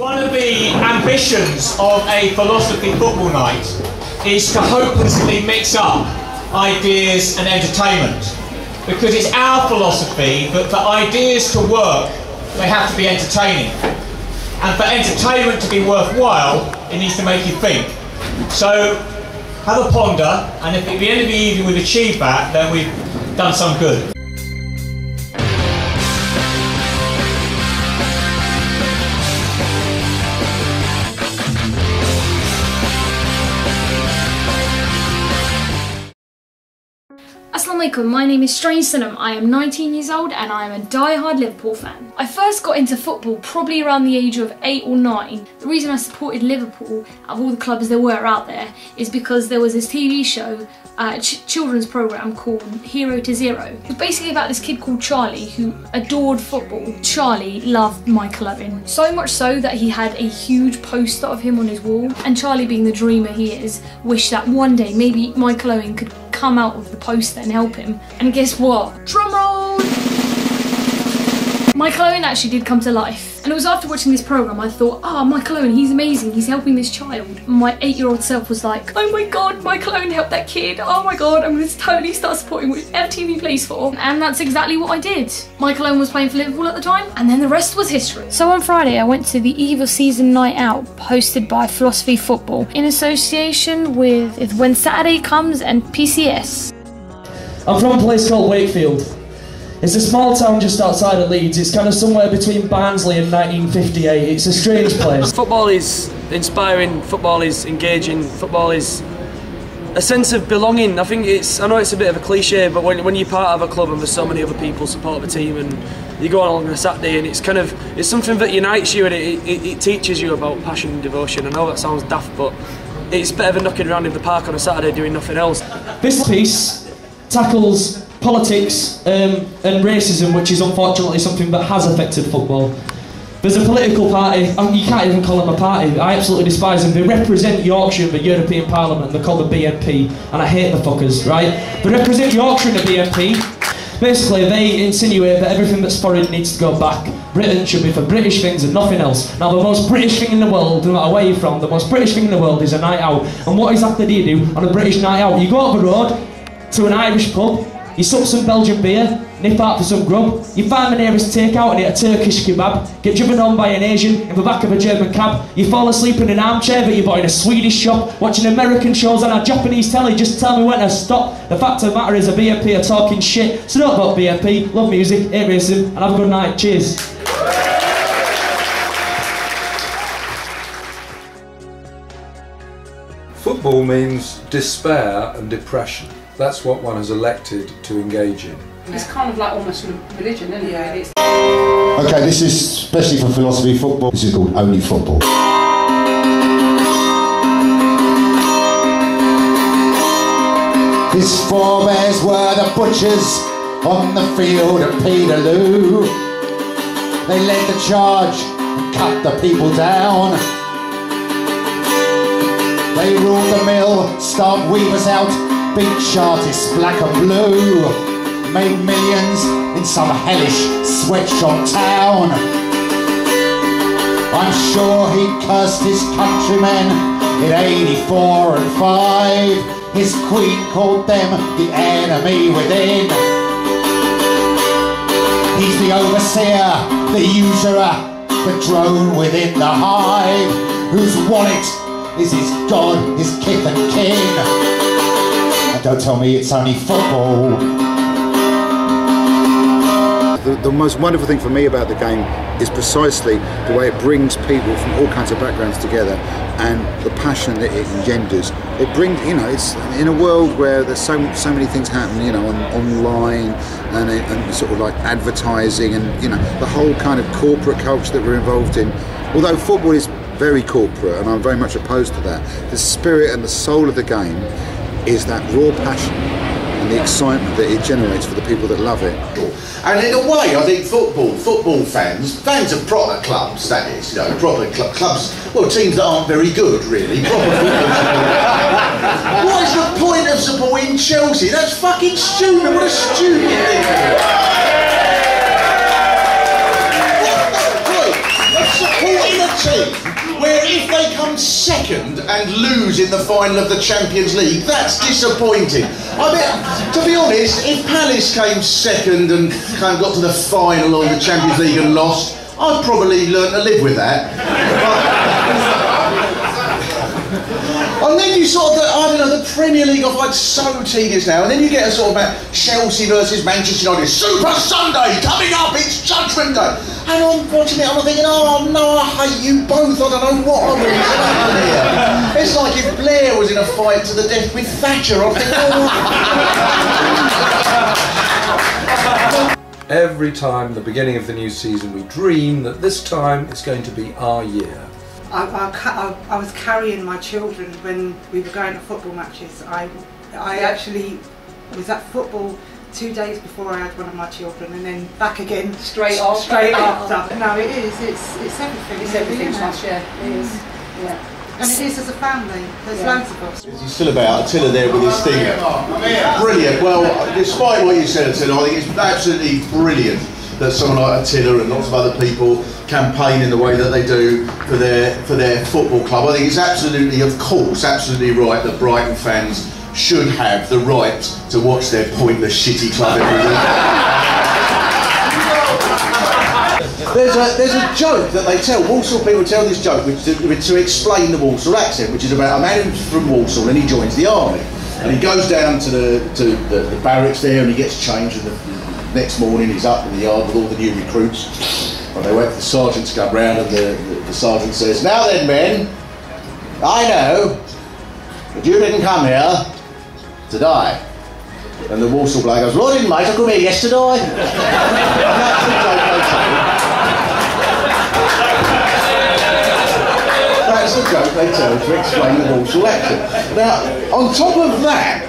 One of the ambitions of a philosophy football night is to hopelessly mix up ideas and entertainment, because it's our philosophy that for ideas to work, they have to be entertaining, and for entertainment to be worthwhile, it needs to make you think. So have a ponder, and if at the end of the evening we've achieved that, then we've done some good. Assalamu alaikum, my name is Strange Sanum. I am 19 years old and I am a die-hard Liverpool fan. I first got into football probably around the age of 8 or 9. The reason I supported Liverpool out of all the clubs there were out there is because there was this TV show, children's programme called Hero to Zero. It was basically about this kid called Charlie who adored football. Charlie loved Michael Owen, so much so that he had a huge poster of him on his wall, and Charlie, being the dreamer he is, wished that one day maybe Michael Owen could come out of the poster and help him. And guess what? Drum roll! Michael Owen actually did come to life. And it was after watching this programme I thought, oh, Michael Owen, he's amazing, he's helping this child. And my 8-year-old self was like, oh my god, Michael Owen helped that kid. Oh my god, I'm going to totally start supporting whatever team he plays for. And that's exactly what I did. Michael Owen was playing for Liverpool at the time, and then the rest was history. So on Friday I went to the Eve of Season Night Out, hosted by Philosophy Football, in association with When Saturday Comes and PCS. I'm from a place called Wakefield. It's a small town just outside of Leeds. It's kind of somewhere between Barnsley and 1958. It's a strange place. Football is inspiring, football is engaging, football is a sense of belonging. I know it's a bit of a cliche, but when you're part of a club and there's so many other people support the team and you go along on a Saturday and it's something that unites you and it teaches you about passion and devotion. I know that sounds daft, but it's better than knocking around in the park on a Saturday doing nothing else. This piece tackles politics and racism, which is unfortunately something that has affected football. There's a political party, you can't even call them a party, I absolutely despise them. They represent Yorkshire in the European Parliament, they're called the BNP, and I hate the fuckers, right? They represent Yorkshire in the BNP. Basically, they insinuate that everything that's foreign needs to go back. Britain should be for British things and nothing else. Now, the most British thing in the world, no matter where you're from, the most British thing in the world is a night out. And what exactly do you do on a British night out? You go up the road to an Irish pub, you sup some Belgian beer, nip out for some grub, you find the nearest takeout and eat a Turkish kebab, get driven home by an Asian in the back of a German cab, you fall asleep in an armchair that you bought in a Swedish shop, watching American shows on a Japanese telly, just tell me when to stop. The fact of the matter is the BNP are talking shit, so don't vote BNP, love music, hate racism, and have a good night, cheers. Football means despair and depression. That's what one has elected to engage in. It's kind of like almost a religion, isn't it? Yeah. Okay, this is especially for philosophy football. This is called Only Football. His forebears were the butchers on the field of Peterloo. They led the charge and cut the people down. They ruled the mill, starved weavers out, beat chartists black and blue, made millions in some hellish sweatshop town. I'm sure he cursed his countrymen in 84 and 5. His queen called them the enemy within. He's the overseer, the usurer, the drone within the hive, whose wallet is his god, his kith and kin. And don't tell me it's only football. The most wonderful thing for me about the game is precisely the way it brings people from all kinds of backgrounds together and the passion that it engenders. It brings, it's in a world where there's so many things happening, online and sort of like advertising and, the whole kind of corporate culture that we're involved in. Although football is very corporate and I'm very much opposed to that, the spirit and the soul of the game is that raw passion and the excitement that it generates for the people that love it. And in a way, I think football fans of proper clubs, that is, proper clubs, well, teams that aren't very good, really, proper football. What is the point of supporting Chelsea? That's fucking stupid, what a stupid thing. What's the point of supporting a team come second and lose in the final of the Champions League, that's disappointing. I mean, to be honest, if Palace came second and got to the final of the Champions League and lost, I'd probably learn to live with that. And then you sort of, I don't know, the Premier League I find so tedious now, and then you get a sort of about Chelsea versus Manchester United, Super Sunday coming up, it's Judgment Day. And I'm watching it and I'm thinking, oh no, I hate you both, I don't know what I'm going to happen here. It's like if Blair was in a fight to the death with Thatcher, I'd think, oh. Every time, the beginning of the new season, we dream that this time it's going to be our year. I was carrying my children when we were going to football matches. I actually was at football 2 days before I had one of my children, and then back again straight after. No, it is. It's everything. It's everything. Yeah, it is. Yeah. And it is as a family. There's loads of us. He's still about. Attila there with his thing. Brilliant. Well, despite what you said, Attila, I think it's absolutely brilliant that someone like Attila and lots of other people campaign in the way that they do for their football club. I think it's absolutely, of course, absolutely right that Brighton fans should have the right to watch their pointless, shitty club every week. There's a joke that they tell. Walsall people tell this joke to explain the Walsall accent, which is about a man who's from Walsall and he joins the army. And he goes down to the barracks there and he gets changed, and the next morning he's up in the yard with all the new recruits. And they wait for the sergeant to come round, and the sergeant says, "Now then, men, I know that you didn't come here to die." And the Walsall bloke goes, "Well, I didn't, mate, I come here yesterday." That's the joke they tell to explain the Walsall accent. Now, on top of that,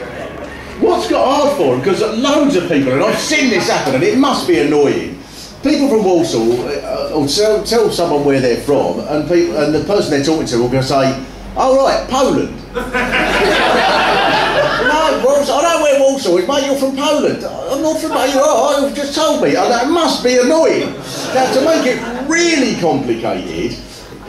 what's got hard for them, because loads of people, and I've seen this happen, and it must be annoying, people from Walsall will tell someone where they're from, and the person they're talking to will go say, "Oh right, Poland." No, I know where Walsall is, mate, you're from Poland. I'm not from, you've just told me. That must be annoying. Now, to make it really complicated,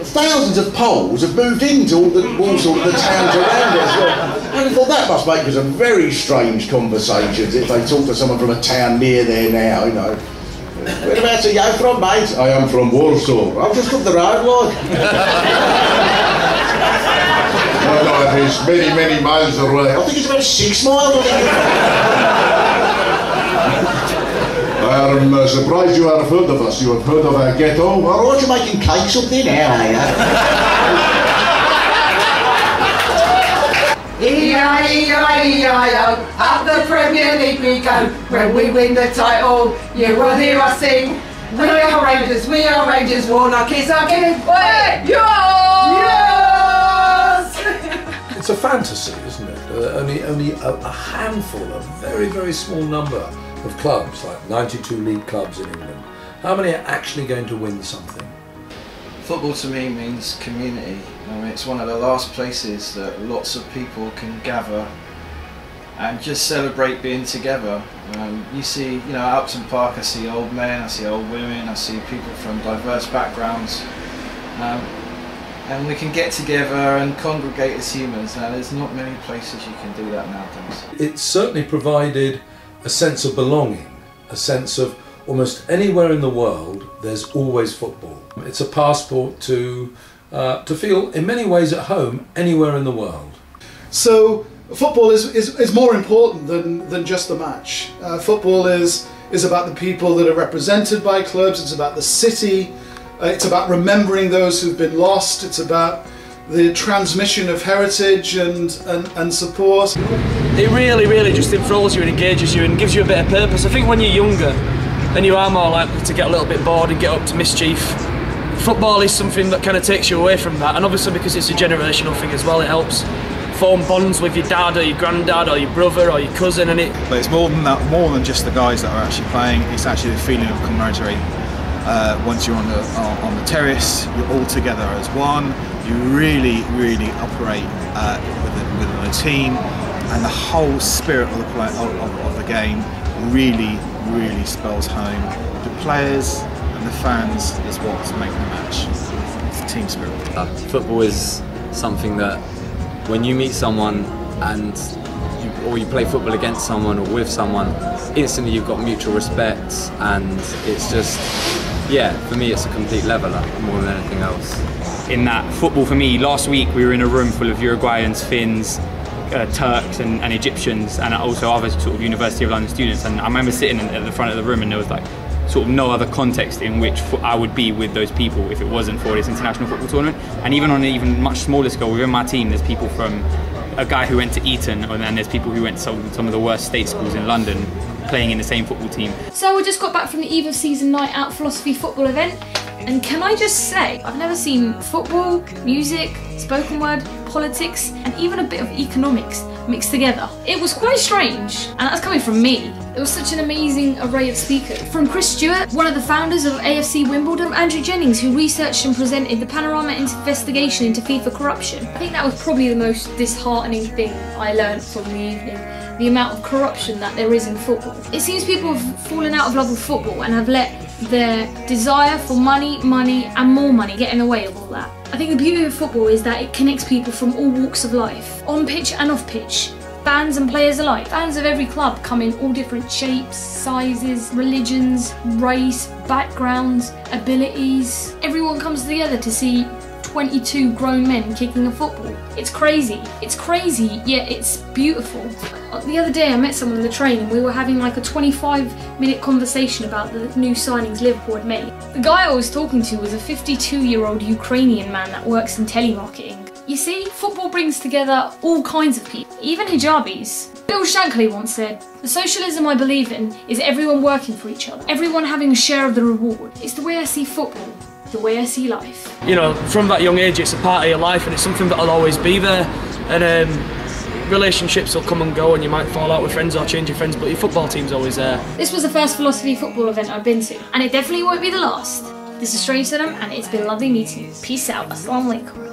thousands of Poles have moved into all the Walsall, the towns around it as well. And I thought that must make for some very strange conversations if they talk to someone from a town near there now, you know. "Whereabouts are you from, mate?" "I am from Warsaw." "I've just up the road, like." "My life is many, many miles away." "I think it's about 6 miles." "I am surprised you have heard of us. You have heard of our ghetto?" "Well, aren't you making cakes up there now, are you?" E-I-E-I-E-I-O, up the Premier League we go. When we win the title, you will hear us sing. We are Rangers, Warnock is our king. Yours! It's a fantasy, isn't it? Only a handful, a very, very small number of clubs, like 92 league clubs in England. How many are actually going to win something? Football to me means community. I mean, it's one of the last places that lots of people can gather and just celebrate being together. You see, you know, at Upton Park, I see old men, I see old women, I see people from diverse backgrounds, and we can get together and congregate as humans. Now, there's not many places you can do that nowadays. It's certainly provided a sense of belonging, a sense of almost anywhere in the world there's always football. It's a passport to feel in many ways at home anywhere in the world. So football is more important than just the match. Football is about the people that are represented by clubs, it's about the city, it's about remembering those who've been lost, it's about the transmission of heritage and support. It really, really just enthralls you and engages you and gives you a bit of purpose. I think when you're younger, then you are more likely to get a little bit bored and get up to mischief. Football is something that kind of takes you away from that, and obviously because it's a generational thing as well, it helps form bonds with your dad or your granddad or your brother or your cousin, and it. But it's more than that, more than just the guys that are actually playing. It's actually the feeling of camaraderie. Once you're on the terrace, you're all together as one. You really, really operate within a team, and the whole spirit of the game really spells home. The players and the fans is what's making the match. It's the team spirit. Football is something that when you meet someone and or you play football against someone or with someone, instantly you've got mutual respect, and it's just, yeah, for me it's a complete leveller more than anything else. In that football for me, last week we were in a room full of Uruguayans, Finns, Turks and Egyptians, and also other sort of University of London students, and I remember sitting at the front of the room and there was like sort of no other context in which I would be with those people if it wasn't for this international football tournament. And even on an even much smaller scale, within my team there's people from a guy who went to Eton, and then there's people who went to some of the worst state schools in London playing in the same football team. So we just got back from the eve of season night out philosophy football event, and can I just say, I've never seen football, music, spoken word, politics, and even a bit of economics mixed together. It was quite strange, and that's coming from me. There was such an amazing array of speakers. From Kris, Stewart, one of the founders of AFC Wimbledon, Andrew Jennings, who researched and presented the Panorama investigation into FIFA corruption. I think that was probably the most disheartening thing I learned from the evening. The amount of corruption that there is in football. It seems people have fallen out of love with football and have let their desire for money, and more money get in the way of all that. I think the beauty of football is that it connects people from all walks of life, on pitch and off pitch, fans and players alike. Fans of every club come in all different shapes, sizes, religions, race, backgrounds, abilities. Everyone comes together to see 22 grown men kicking a football. It's crazy, yet it's beautiful. The other day I met someone on the train and we were having like a 25-minute conversation about the new signings Liverpool had made. The guy I was talking to was a 52-year-old Ukrainian man that works in telemarketing. You see, football brings together all kinds of people, even hijabis. Bill Shankly once said, "The socialism I believe in is everyone working for each other, everyone having a share of the reward. It's the way I see football, the way I see life." You know, from that young age it's a part of your life and it's something that'll always be there, and relationships will come and go and you might fall out with friends or change your friends, but your football team's always there. This was the first philosophy football event I've been to, and it definitely won't be the last. This is Strange Sanum, and it's been lovely meeting you. Peace out. Assalamu alaikum.